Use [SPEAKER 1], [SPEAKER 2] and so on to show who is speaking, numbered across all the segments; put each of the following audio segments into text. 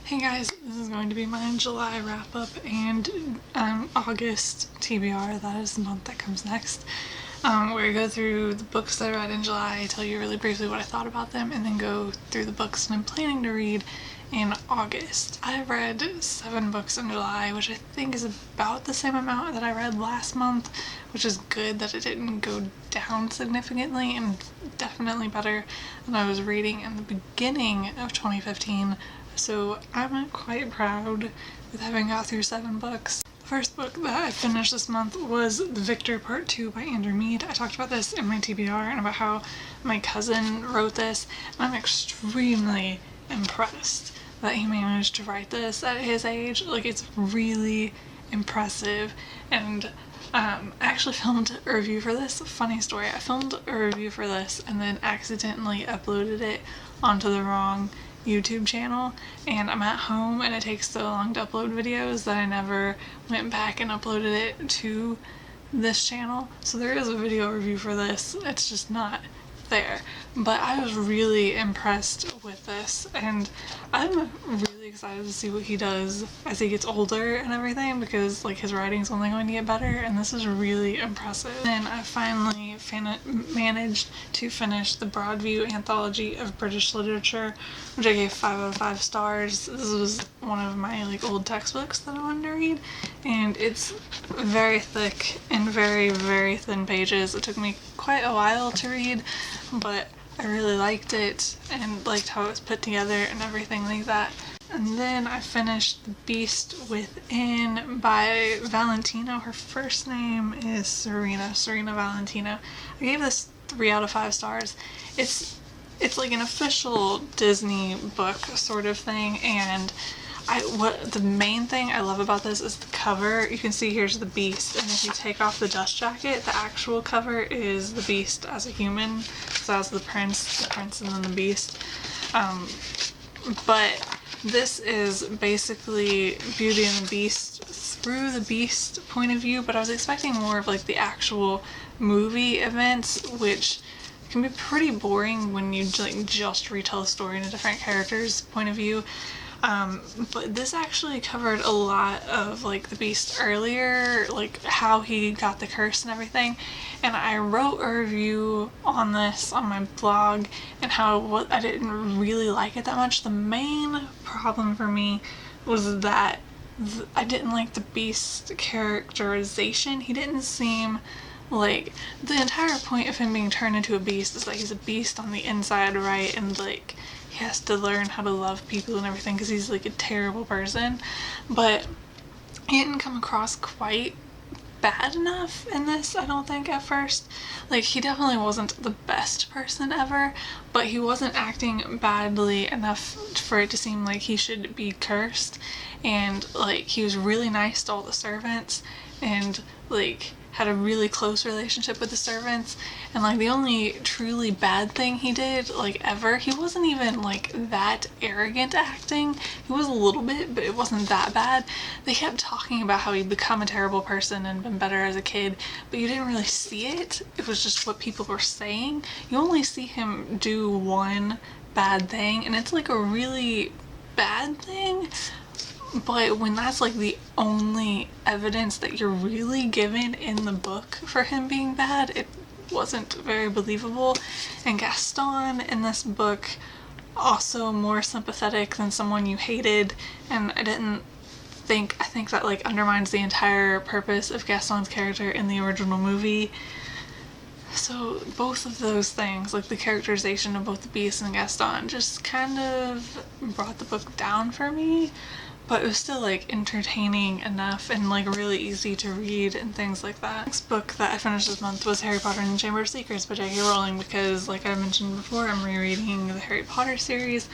[SPEAKER 1] Hey guys, this is going to be my July wrap up and August TBR, that is the month that comes next, where I go through the books that I read in July, tell you really briefly what I thought about them, and then go through the books that I'm planning to read in August. I read 7 books in July, which I think is about the same amount that I read last month, which is good that it didn't go down significantly, and definitely better than I was reading in the beginning of 2015. So I'm quite proud with having got through 7 books. The first book that I finished this month was The Victor Part 2 by Andrew Mead. I talked about this in my TBR and about how my cousin wrote this, and I'm extremely impressed that he managed to write this at his age. Like, it's really impressive. And I actually filmed a review for this. Funny story, I filmed a review for this and then accidentally uploaded it onto the wrong YouTube channel, and I'm at home and it takes so long to upload videos that I never went back and uploaded it to this channel. So there is a video review for this, it's just not there. But I was really impressed with this, and I'm really excited to see what he does as he gets older and everything, because like his writing's only going to get better, and this is really impressive. And I finally managed to finish the Broadview Anthology of British Literature, which I gave 5 out of 5 stars. This was one of my like old textbooks that I wanted to read, and it's very thick and very, very thin pages. It took me quite a while to read, but I really liked it and liked how it was put together and everything like that. And then I finished The Beast Within by Valentino. Her first name is Serena Valentino. I gave this 3 out of 5 stars. It's like an official Disney book sort of thing, and what the main thing I love about this is the cover. You can see here's the Beast, and if you take off the dust jacket, the actual cover is the Beast as a human. So that's the prince and then the Beast. But this is basically Beauty and the Beast through the Beast point of view, but I was expecting more of like the actual movie events, which can be pretty boring when you like just retell a story in a different character's point of view. But this actually covered a lot of like the Beast earlier, like how he got the curse and everything, and I wrote a review on this on my blog and how I didn't really like it that much. The main problem for me was that I didn't like the Beast characterization. He didn't seem like, the entire point of him being turned into a beast is that he's a beast on the inside, right? And like he has to learn how to love people and everything because he's like a terrible person. But he didn't come across quite bad enough in this, I don't think, at first. Like, he definitely wasn't the best person ever, but he wasn't acting badly enough for it to seem like he should be cursed. And like, he was really nice to all the servants, and like had a really close relationship with the servants. And like the only truly bad thing he did like ever, he wasn't even like that arrogant acting. He was a little bit, but it wasn't that bad. They kept talking about how he'd become a terrible person and been better as a kid, but you didn't really see it. It was just what people were saying. You only see him do one bad thing, and it's like a really bad thing. But when that's like the only evidence that you're really given in the book for him being bad, it wasn't very believable. And Gaston in this book, also more sympathetic than someone you hated, and I think that like undermines the entire purpose of Gaston's character in the original movie. So both of those things, like the characterization of both the Beast and Gaston, just kind of brought the book down for me. But it was still like entertaining enough and like really easy to read and things like that. The next book that I finished this month was Harry Potter and the Chamber of Secrets by J.K. Rowling, because like I mentioned before, I'm rereading the Harry Potter series.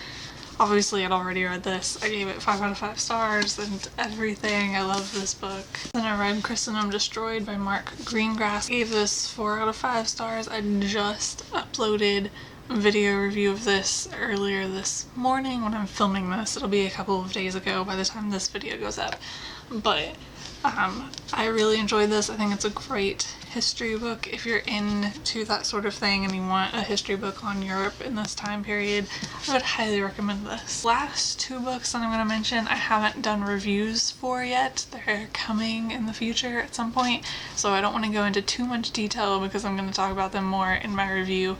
[SPEAKER 1] Obviously I'd already read this. I gave it 5 out of 5 stars and everything. I love this book. Then I read Christendom Destroyed by Mark Greengrass. I gave this 4 out of 5 stars. I just uploaded video review of this earlier this morning when I'm filming this. It'll be a couple of days ago by the time this video goes up. But I really enjoyed this. I think it's a great history book. If you're into that sort of thing and you want a history book on Europe in this time period, I would highly recommend this. Last two books that I'm going to mention I haven't done reviews for yet. They're coming in the future at some point, so I don't want to go into too much detail because I'm going to talk about them more in my review.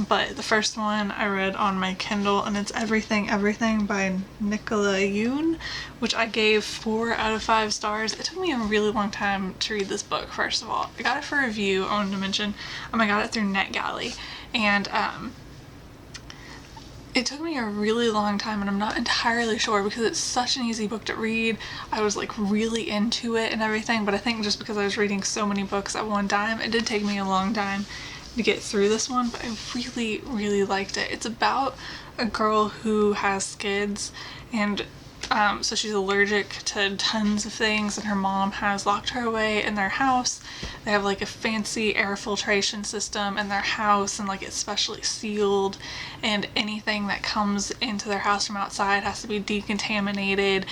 [SPEAKER 1] But the first one I read on my Kindle, and it's Everything Everything by Nicola Yoon, which I gave 4 out of 5 stars. It took me a really long time to read this book, first of all. I got it for review, I wanted to mention. I got it through NetGalley, and it took me a really long time, and I'm not entirely sure because it's such an easy book to read. I was like really into it and everything, but I think just because I was reading so many books at one time, it did take me a long time to get through this one, but I really, really liked it. It's about a girl who has skids, and so she's allergic to tons of things, and her mom has locked her away in their house. They have like a fancy air filtration system in their house, and like it's specially sealed, and anything that comes into their house from outside has to be decontaminated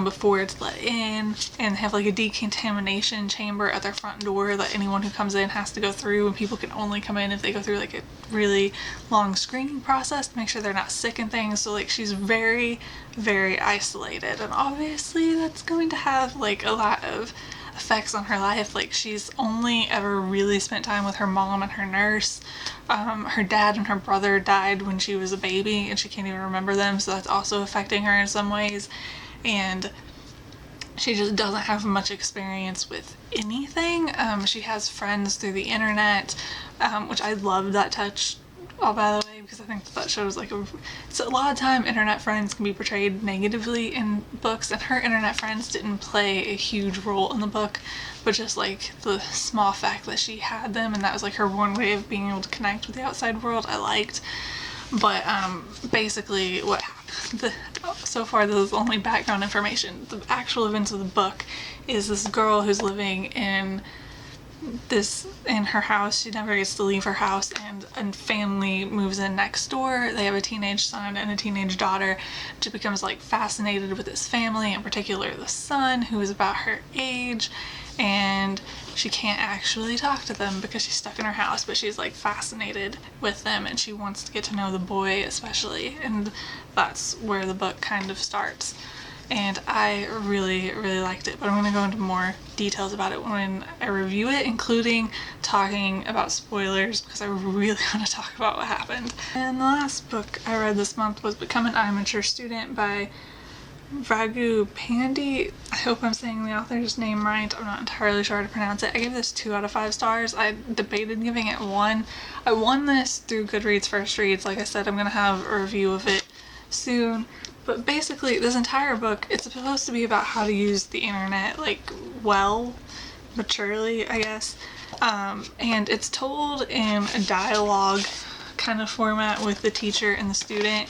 [SPEAKER 1] before it's let in, and have like a decontamination chamber at their front door that anyone who comes in has to go through, and people can only come in if they go through like a really long screening process to make sure they're not sick and things. So like she's very, very isolated, and obviously that's going to have like a lot of effects on her life. Like she's only ever really spent time with her mom and her nurse. Her dad and her brother died when she was a baby and she can't even remember them, so that's also affecting her in some ways. And she just doesn't have much experience with anything. She has friends through the internet, which I love that touch, by the way, because I think that shows like a lot of time internet friends can be portrayed negatively in books, and her internet friends didn't play a huge role in the book, but just like the small fact that she had them, and that was like her one way of being able to connect with the outside world, I liked. But basically what happened, so far this is only background information. The actual events of the book is this girl who's living in her house. She never gets to leave her house, and a family moves in next door. They have a teenage son and a teenage daughter. She becomes like fascinated with this family, in particular the son, who is about her age, and she can't actually talk to them because she's stuck in her house, but she's like fascinated with them, and she wants to get to know the boy especially, and that's where the book kind of starts. And I really, really liked it, but I'm going to go into more details about it when I review it, including talking about spoilers, because I really want to talk about what happened. And the last book I read this month was Become an iMature Student by Raghu Pandey. I hope I'm saying the author's name right. I'm not entirely sure how to pronounce it. I gave this 2 out of 5 stars. I debated giving it 1. I won this through Goodreads First Reads. Like I said, I'm going to have a review of it soon. But basically, this entire book, it's supposed to be about how to use the internet, like, well, maturely, I guess. And it's told in a dialogue kind of format with the teacher and the student.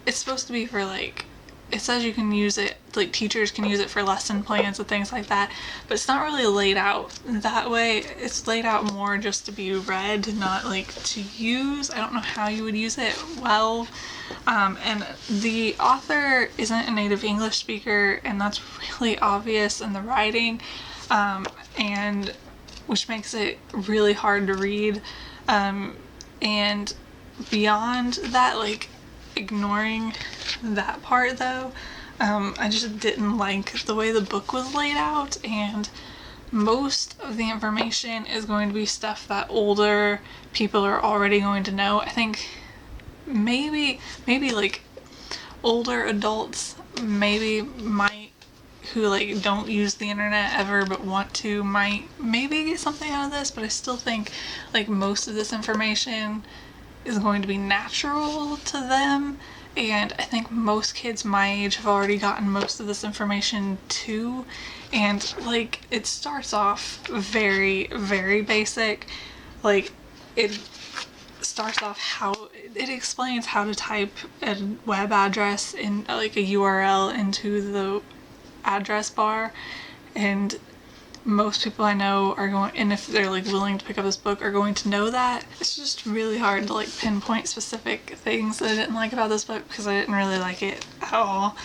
[SPEAKER 1] It's supposed to be for like, it says you can use it, like teachers can use it for lesson plans and things like that, but it's not really laid out that way. It's laid out more just to be read, not like to use. I don't know how you would use it well. And the author isn't a native English speaker, and that's really obvious in the writing, and which makes it really hard to read. And beyond that, like, ignoring that part though, I just didn't like the way the book was laid out, and most of the information is going to be stuff that older people are already going to know. I think maybe like older adults might, who like don't use the internet ever but want to, might maybe get something out of this, but I still think like most of this information is going to be natural to them, and I think most kids my age have already gotten most of this information too. And like, it starts off very, very basic. Like, it starts off it explains how to type a web address in like a URL into the address bar, and most people I know are going, and if they're like willing to pick up this book, are going to know that. It's just really hard to like pinpoint specific things that I didn't like about this book because I didn't really like it at all.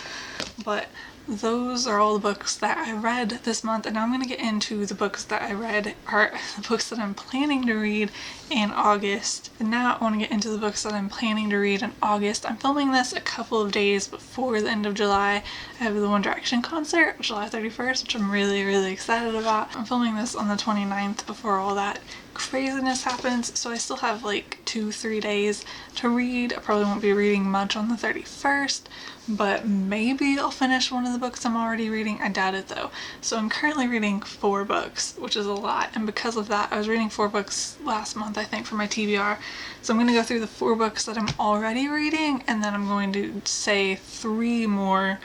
[SPEAKER 1] But those are all the books that I read this month, and now I'm going to get into the books that I read, or the books that I'm planning to read in August. And now I want to get into the books that I'm planning to read in August. I'm filming this a couple of days before the end of July. I have the One Direction concert, July 31st, which I'm really, really excited about. I'm filming this on the 29th before all that craziness happens, so I still have like 2-3 days to read. I probably won't be reading much on the 31st, but maybe I'll finish one of the books I'm already reading. I doubt it though. So I'm currently reading 4 books, which is a lot, and because of that, I was reading 4 books last month, I think, for my TBR. So I'm going to go through the 4 books that I'm already reading, and then I'm going to say 3 more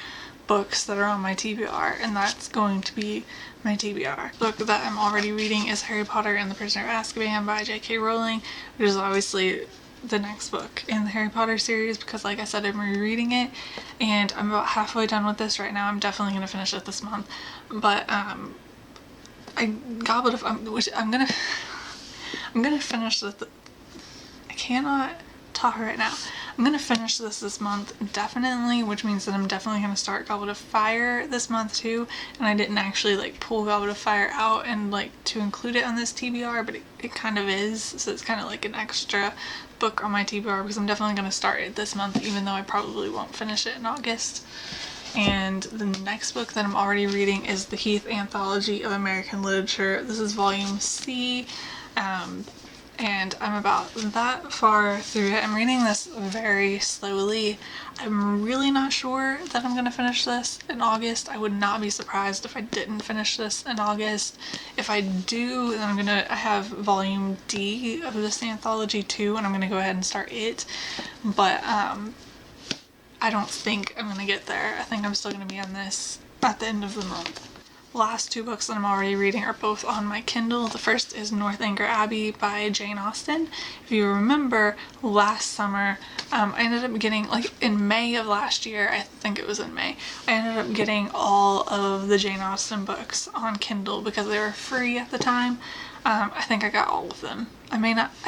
[SPEAKER 1] books that are on my TBR, and that's going to be my TBR. The book that I'm already reading is Harry Potter and the Prisoner of Azkaban by J.K. Rowling, which is obviously the next book in the Harry Potter series because, like I said, I'm rereading it, and I'm about halfway done with this right now. I'm definitely going to finish it this month, but Goblet of which I'm gonna finish this. I cannot talk right now. I'm gonna finish this month definitely, which means that I'm definitely gonna start Goblet of Fire this month too. And I didn't actually like pull Goblet of Fire out and like to include it on this TBR, but it kind of is, so it's kind of like an extra book on my TBR because I'm definitely gonna start it this month, even though I probably won't finish it in August. And the next book that I'm already reading is the Heath Anthology of American Literature. This is volume C, and I'm about that far through it. I'm reading this very slowly. I'm really not sure that I'm going to finish this in August. I would not be surprised if I didn't finish this in August. If I do, then I have volume D of this anthology too, and I'm going to go ahead and start it. But I don't think I'm going to get there. I think I'm still going to be on this at the end of the month. Last 2 books that I'm already reading are both on my Kindle. The first is Northanger Abbey by Jane Austen. If you remember, last summer, I ended up getting, like in May of last year, I think it was in May, I ended up getting all of the Jane Austen books on Kindle because they were free at the time. I think I got all of them. I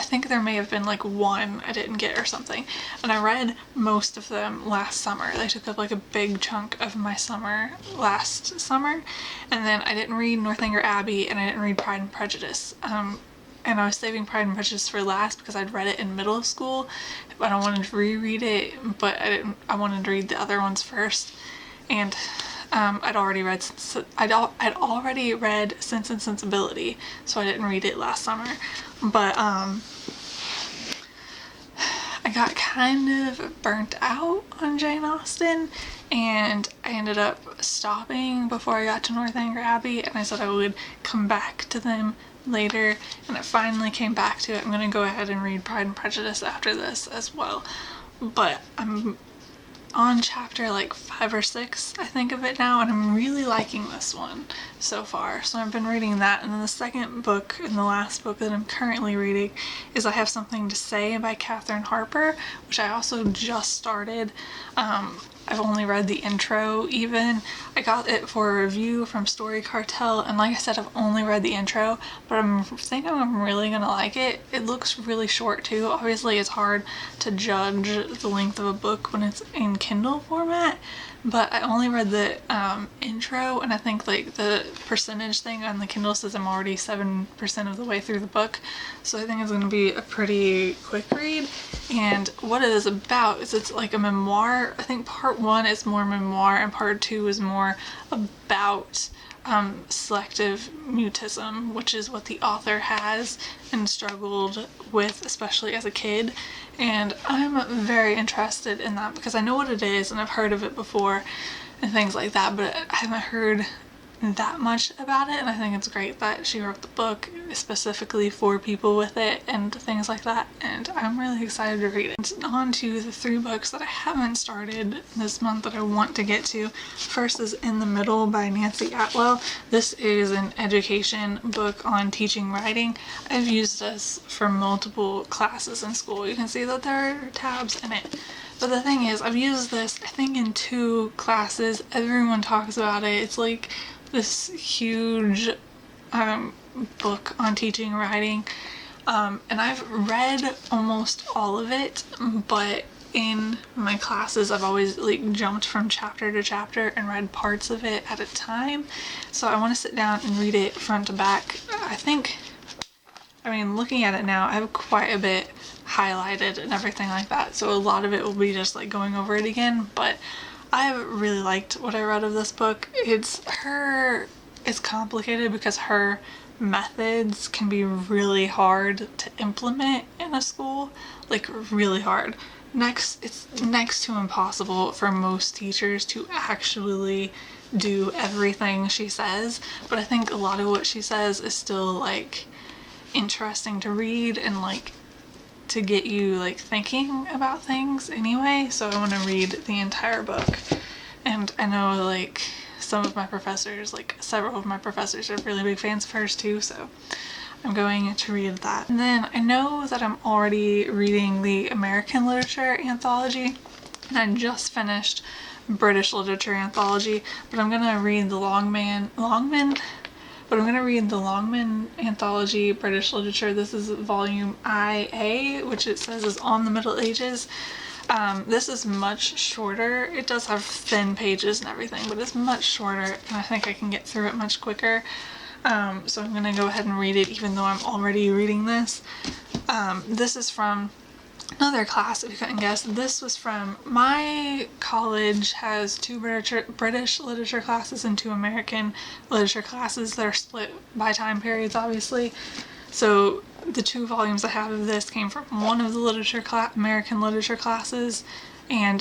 [SPEAKER 1] think there may have been like 1 I didn't get or something. And I read most of them last summer. They took up like a big chunk of my summer last summer. And then I didn't read Northanger Abbey and I didn't read Pride and Prejudice. And I was saving Pride and Prejudice for last because I'd read it in middle school, but I wanted to reread it, but I wanted to read the other ones first. And I'd already read Sense and Sensibility, so I didn't read it last summer. But I got kind of burnt out on Jane Austen, and I ended up stopping before I got to Northanger Abbey, and I said I would come back to them later, and I finally came back to it. I'm gonna go ahead and read Pride and Prejudice after this as well, but I'm on chapter like 5 or 6, I think, of it now, and I'm really liking this one so far. So I've been reading that, and then the second book and the last book that I'm currently reading is I Have Something to Say by Catherine Harper, which I also just started. I've only read the intro even. I got it for a review from Story Cartel, and like I said, I've only read the intro, but I'm thinking I'm really gonna like it. It looks really short too. Obviously it's hard to judge the length of a book when it's in Kindle format, but I only read the intro, and I think like the percentage thing on the Kindle says I'm already 7% of the way through the book, so I think it's going to be a pretty quick read. And what it is about is it's like a memoir. I think part 1 is more memoir and part 2 is more about selective mutism, which is what the author has and struggled with, especially as a kid. And I'm very interested in that because I know what it is and I've heard of it before and things like that, but I haven't heard that much about it, and I think it's great that she wrote the book specifically for people with it and things like that, and I'm really excited to read it. And on to the 3 books that I haven't started this month that I want to get to. First is In the Middle by Nancy Atwell. This is an education book on teaching writing. I've used this for multiple classes in school. You can see that there are tabs in it. But the thing is, I've used this, I think, in 2 classes. Everyone talks about it. It's like this huge book on teaching writing, and I've read almost all of it, but in my classes, I've always like jumped from chapter to chapter and read parts of it at a time. So I want to sit down and read it front to back. I mean, looking at it now, I have quite a bit highlighted and everything like that. So a lot of it will be just like going over it again, but I have really liked what I read of this book. It's complicated because her methods can be really hard to implement in a school, like really hard. It's next to impossible for most teachers to actually do everything she says, but I think a lot of what she says is still like interesting to read and like to get you like thinking about things anyway. So I want to read the entire book, and I know like some of my professors, like several of my professors, are really big fans of hers too, so I'm going to read that. And then I know that I'm already reading the American Literature Anthology, and I just finished British Literature Anthology, but I'm gonna read the Longman Anthology British Literature. This is volume IA, which it says is on the Middle Ages. This is much shorter. It does have thin pages and everything, but it's much shorter, and I think I can get through it much quicker. So I'm gonna go ahead and read it even though I'm already reading this. This is from another class, if you couldn't guess. This was from my college, has 2 British literature classes and 2 American literature classes that are split by time periods, obviously. So the 2 volumes I have of this came from one of the American literature classes, and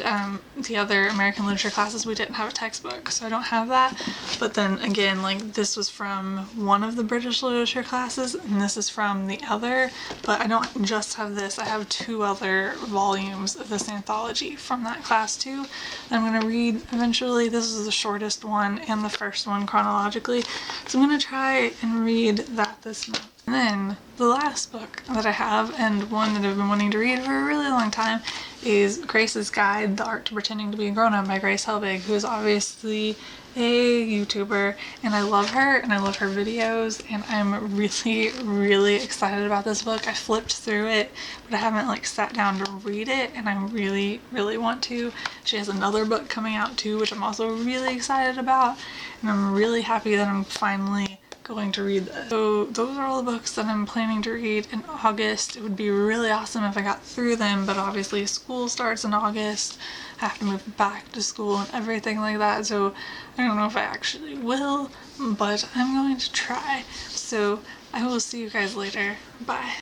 [SPEAKER 1] the other American literature classes we didn't have a textbook, so I don't have that. But then again, like this was from one of the British literature classes and this is from the other, but I don't just have this, I have 2 other volumes of this anthology from that class too that I'm going to read eventually. This is the shortest one and the first one chronologically, so I'm going to try and read that this month. And then the last book that I have, and one that I've been wanting to read for a really long time, is Grace's Guide, The Art to Pretending to be a Grown-Up by Grace Helbig, who is obviously a YouTuber, and I love her and I love her videos, and I'm really, really excited about this book. I flipped through it, but I haven't like sat down to read it, and I really, really want to. She has another book coming out too, which I'm also really excited about, and I'm really happy that I'm finally going to read this. So those are all the books that I'm planning to read in August. It would be really awesome if I got through them, but obviously school starts in August. I have to move back to school and everything like that, so I don't know if I actually will, but I'm going to try. So I will see you guys later. Bye.